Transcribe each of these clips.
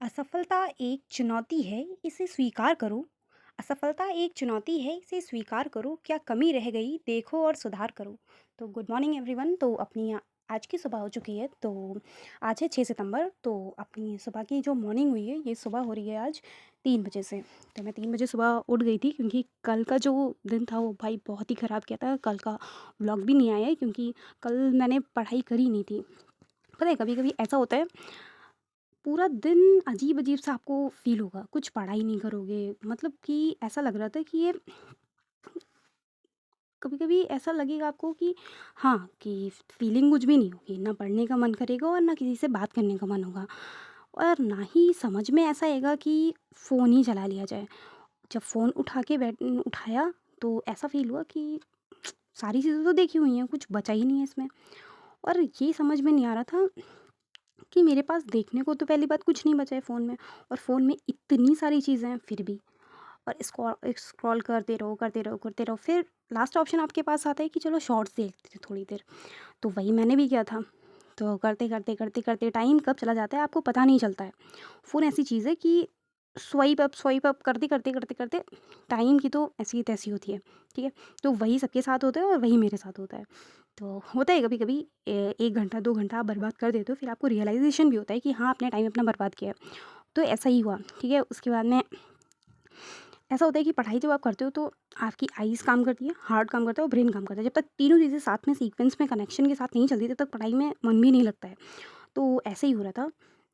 असफलता एक चुनौती है, इसे स्वीकार करो। असफलता एक चुनौती है, इसे स्वीकार करो। क्या कमी रह गई, देखो और सुधार करो। तो गुड मॉर्निंग एवरीवन। तो अपनी आज की सुबह हो चुकी है। तो आज है 6 सितंबर। तो अपनी सुबह की जो मॉर्निंग हुई है, ये सुबह हो रही है आज 3 बजे से। तो मैं 3 बजे सुबह उठ गई थी क्योंकि कल का जो दिन था वो भाई बहुत ही ख़राब गया था। कल का व्लॉग भी नहीं आया है क्योंकि कल मैंने पढ़ाई करी नहीं थी। पता है कभी-कभी ऐसा होता है, पूरा दिन अजीब-अजीब सा आपको फ़ील होगा, कुछ पढ़ाई नहीं करोगे, मतलब कि ऐसा लग रहा था कि ये कभी-कभी ऐसा लगेगा आपको कि हाँ, कि फ़ीलिंग कुछ भी नहीं होगी, ना पढ़ने का मन करेगा और ना किसी से बात करने का मन होगा और ना ही समझ में ऐसा आएगा कि फ़ोन ही चला लिया जाए। जब फ़ोन उठाया तो ऐसा फ़ील हुआ कि सारी चीज़ें तो देखी हुई हैं, कुछ बचा ही नहीं है इसमें। और ये समझ में नहीं आ रहा था कि मेरे पास देखने को तो पहली बात कुछ नहीं बचा है फ़ोन में, और फ़ोन में इतनी सारी चीज़ें हैं फिर भी। और स्क्रॉल करते रहो, करते रहो, करते रहो, फिर लास्ट ऑप्शन आपके पास आता है कि चलो शॉर्ट्स देख लेते हैं थोड़ी देर। तो वही मैंने भी किया था। तो करते, करते, करते, करते टाइम कब चला जाता है आपको पता नहीं चलता है। फ़ोन ऐसी चीज़ है कि स्वाइप अप करते, करते, करते, करते टाइम की तो ऐसी ही तैसी होती है, ठीक है? तो वही सबके साथ होता है और वही मेरे साथ होता है। तो होता है कभी-कभी 1 घंटा, 2 घंटा आप बर्बाद कर देते हो, फिर आपको रियलाइज़ेशन भी होता है कि हाँ, आपने टाइम अपना बर्बाद किया है। तो ऐसा ही हुआ, ठीक है? उसके बाद में ऐसा होता है कि पढ़ाई जब आप करते हो तो आपकी आईज़ काम करती है, हार्ट काम करता है और ब्रेन काम करता है। जब तक तीनों चीज़ें साथ में सीक्वेंस में कनेक्शन के साथ नहीं चलती, तब तक पढ़ाई में मन भी नहीं लगता है। तो ऐसे ही हो रहा था।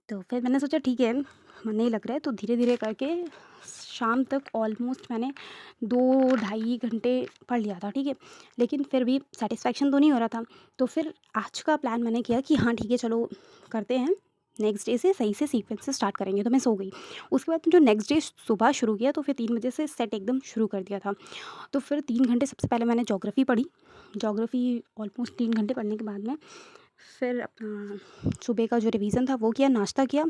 तो फिर मैंने सोचा ठीक है, मन नहीं लग रहा है, तो धीरे-धीरे करके शाम तक ऑलमोस्ट मैंने 2 ढाई घंटे पढ़ लिया था, ठीक है? लेकिन फिर भी सैटिस्फैक्शन तो नहीं हो रहा था। तो फिर आज का प्लान मैंने किया कि हाँ ठीक है, चलो करते हैं। नेक्स्ट डे से सही से सीक्वेंस से स्टार्ट करेंगे, तो मैं सो गई। उसके बाद जो नेक्स्ट डे सुबह शुरू किया तो फिर 3 बजे से सेट एकदम शुरू कर दिया था। तो फिर 3 घंटे सबसे पहले मैंने ज्योग्राफ़ी पढ़ी। ज्योग्राफ़ी ऑलमोस्ट 3 घंटे पढ़ने के बाद में फिर अपना सुबह का जो रिवीजन था वो किया, नाश्ता किया।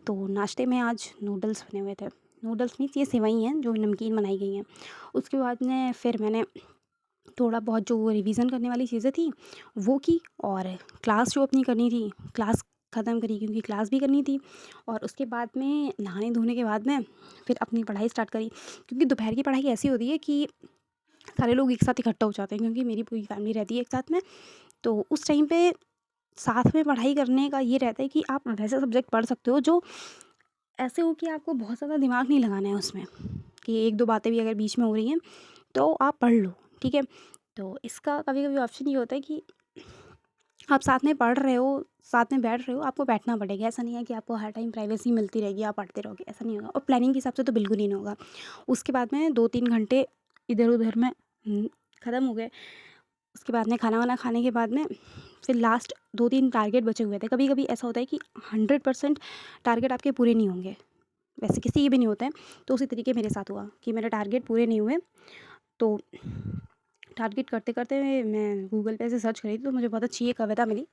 तो नाश्ते में आज नूडल्स बने हुए थे। नूडल्स मीन्स ये सेवई हैं जो नमकीन बनाई गई हैं। उसके बाद में फिर मैंने थोड़ा बहुत जो रिवीजन करने वाली चीज़ें थी वो की, और क्लास जो अपनी करनी थी, क्लास ख़त्म करी क्योंकि क्लास भी करनी थी। और उसके बाद में नहाने धोने के बाद में फिर अपनी पढ़ाई स्टार्ट करी, क्योंकि दोपहर की पढ़ाई ऐसी होती है कि सारे लोग एक साथ इकट्ठा हो जाते हैं क्योंकि मेरी पूरी फैमिली रहती है एक साथ में। तो उस टाइम पे साथ में पढ़ाई करने का ये रहता है कि आप वैसे सब्जेक्ट पढ़ सकते हो जो ऐसे हो कि आपको बहुत ज़्यादा दिमाग नहीं लगाना है उसमें, कि 1-2 बातें भी अगर बीच में हो रही हैं तो आप पढ़ लो, ठीक है? तो इसका कभी-कभी ऑप्शन ये होता है कि आप साथ में पढ़ रहे हो, साथ में बैठ रहे हो, आपको बैठना पड़ेगा। ऐसा नहीं है कि आपको हर टाइम प्राइवेसी मिलती रहेगी, आप पढ़ते रहोगे, ऐसा नहीं होगा, और प्लानिंग के हिसाब से तो बिल्कुल ही नहीं होगा। उसके बाद में 2-3 घंटे इधर-उधर में ख़त्म हो गए। उसके बाद में खाना-वाना खाने के बाद में फिर लास्ट 2-3 टारगेट बचे हुए थे। कभी-कभी ऐसा होता है कि 100% टारगेट आपके पूरे नहीं होंगे, वैसे किसी के भी नहीं होते हैं। तो उसी तरीके मेरे साथ हुआ कि मेरे टारगेट पूरे नहीं हुए। तो टारगेट करते-करते मैं गूगल पे ऐसे सर्च कर रही थी तो मुझे बहुत अच्छी एक कविता मिली,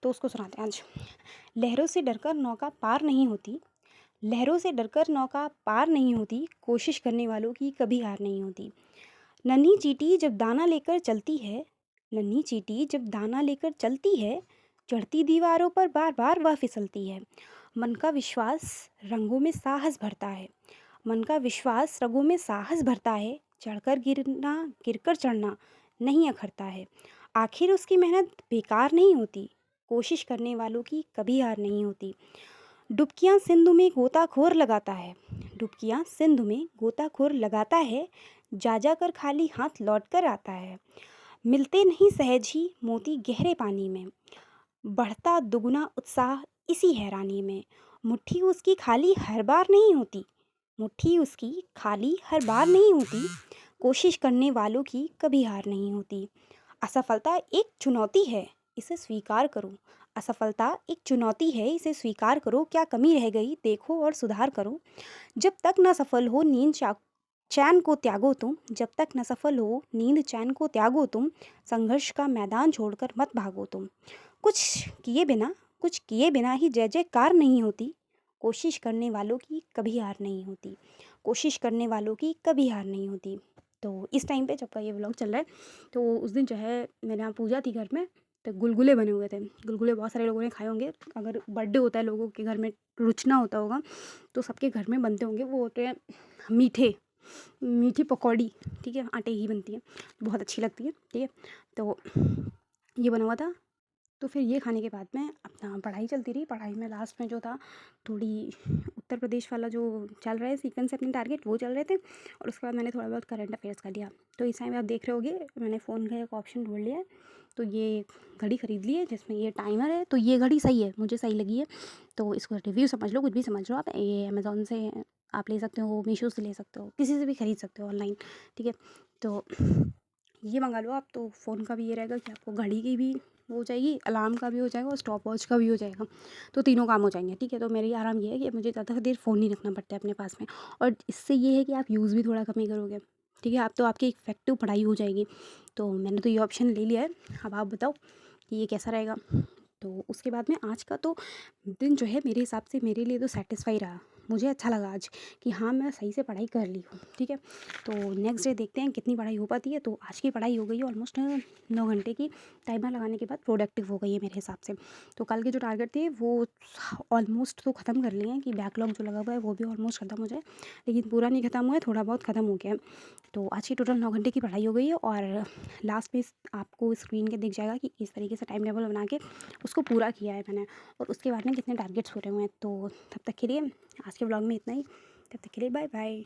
तो उसको सुनाते हैं आज। लहरों से डरकर नौका पार नहीं होती, लहरों से डरकर नौका पार नहीं होती, कोशिश करने वालों की कभी हार नहीं होती। नन्ही चींटी जब दाना लेकर चलती है, नन्ही चींटी जब दाना लेकर चलती है, चढ़ती दीवारों पर बार-बार वह फिसलती है। मन का विश्वास रंगों में साहस भरता है, मन का विश्वास रगों में साहस भरता है, चढ़कर गिरना, गिरकर चढ़ना नहीं अखरता है। आखिर उसकी मेहनत बेकार नहीं होती, कोशिश करने वालों की कभी हार नहीं होती। डुबकियां सिंधु में गोताखोर लगाता है, डुबकियां सिंधु में गोताखोर लगाता है, जा जा कर खाली हाथ लौट कर आता है। मिलते नहीं सहज ही मोती गहरे पानी में, बढ़ता दुगना उत्साह इसी हैरानी में। मुट्ठी उसकी खाली हर बार नहीं होती, मुट्ठी उसकी खाली हर बार नहीं होती, कोशिश करने वालों की कभी हार नहीं होती। असफलता एक चुनौती है, इसे स्वीकार करो। असफलता एक चुनौती है, इसे स्वीकार करो। क्या कमी रह गई, देखो और सुधार करो। जब तक न सफल हो चैन को त्यागो तुम, जब तक न सफल हो नींद चैन को त्यागो तुम, संघर्ष का मैदान छोड़कर मत भागो तुम। कुछ किए बिना, कुछ किए बिना ही जय जयकार नहीं होती, कोशिश करने वालों की कभी हार नहीं होती, कोशिश करने वालों की कभी हार नहीं होती। तो इस टाइम पे जब का ये व्लॉग चल रहा है, तो उस दिन जो है मेरे यहाँ पूजा थी घर में। तो गुलगुले बने हुए थे। गुलगुले बहुत सारे लोगों ने खाए होंगे। अगर बर्थडे होता है लोगों के घर में, रुचना होता होगा, तो सबके घर में बनते होंगे। वो होते हैं मीठे, मीठी पकौड़ी, ठीक है, आटे की बनती है, बहुत अच्छी लगती है, ठीक है। तो ये बना हुआ था। तो फिर ये खाने के बाद में अपना पढ़ाई चलती रही। पढ़ाई में लास्ट में जो था, थोड़ी उत्तर प्रदेश वाला जो चल रहा है सीक्वेंस से अपने टारगेट, वो चल रहे थे। और उसके बाद मैंने थोड़ा बहुत करंट अफेयर्स कर लिया। तो इस टाइम आप देख रहे होगे मैंने फ़ोन का एक ऑप्शन ढूंढ लिया है। तो ये घड़ी ख़रीद ली है जिसमें ये टाइमर है। तो ये घड़ी सही है, मुझे सही लगी है। तो इसको रिव्यू समझ लो, कुछ भी समझ लो आप। ये अमेज़ोन से आप ले सकते हो, मीशो से ले सकते हो, किसी से भी खरीद सकते हो ऑनलाइन, ठीक है। तो ये मंगा लो आप। तो फ़ोन का भी ये रहेगा कि आपको घड़ी की भी हो जाएगी, अलार्म का भी हो जाएगा और स्टॉप वॉच का भी हो जाएगा। तो तीनों काम हो जाएंगे, ठीक है। तो मेरी आराम ये है कि मुझे ज़्यादा देर फ़ोन नहीं रखना पड़ता है अपने पास में। और इससे ये है कि आप यूज़ भी थोड़ा कम ही करोगे, ठीक है। आप तो आपकी इफ़ेक्टिव पढ़ाई हो जाएगी। तो मैंने तो ये ऑप्शन ले लिया है। अब आप बताओ कि ये कैसा रहेगा। तो उसके बाद में आज का तो दिन जो है मेरे हिसाब से मेरे लिए तो सैटिस्फाई रहा। मुझे अच्छा लगा आज कि हाँ, मैं सही से पढ़ाई कर ली हूँ, ठीक है। तो नेक्स्ट डे देखते हैं कितनी पढ़ाई हो पाती है। तो आज की पढ़ाई हो गई है ऑलमोस्ट 9 घंटे की। टाइमर लगाने के बाद प्रोडक्टिव हो गई है मेरे हिसाब से। तो कल के जो टारगेट थे वो ऑलमोस्ट तो ख़त्म कर लिए हैं, कि बैकलॉग जो लगा हुआ है वो भी ऑलमोस्ट ख़त्म हो जाए। लेकिन पूरा नहीं ख़त्म हुआ है, थोड़ा बहुत ख़त्म हो गया है। तो आज की टोटल 9 घंटे की पढ़ाई हो गई है। और लास्ट में आपको स्क्रीन के दिख जाएगा कि इस तरीके से टाइम टेबल बना के उसको पूरा किया है मैंने, और उसके बाद में कितने टारगेट्स पूरे हुए हैं। तो तब तक के लिए आज के ब्लॉग में इतना ही। तब तक के लिए बाय बाय।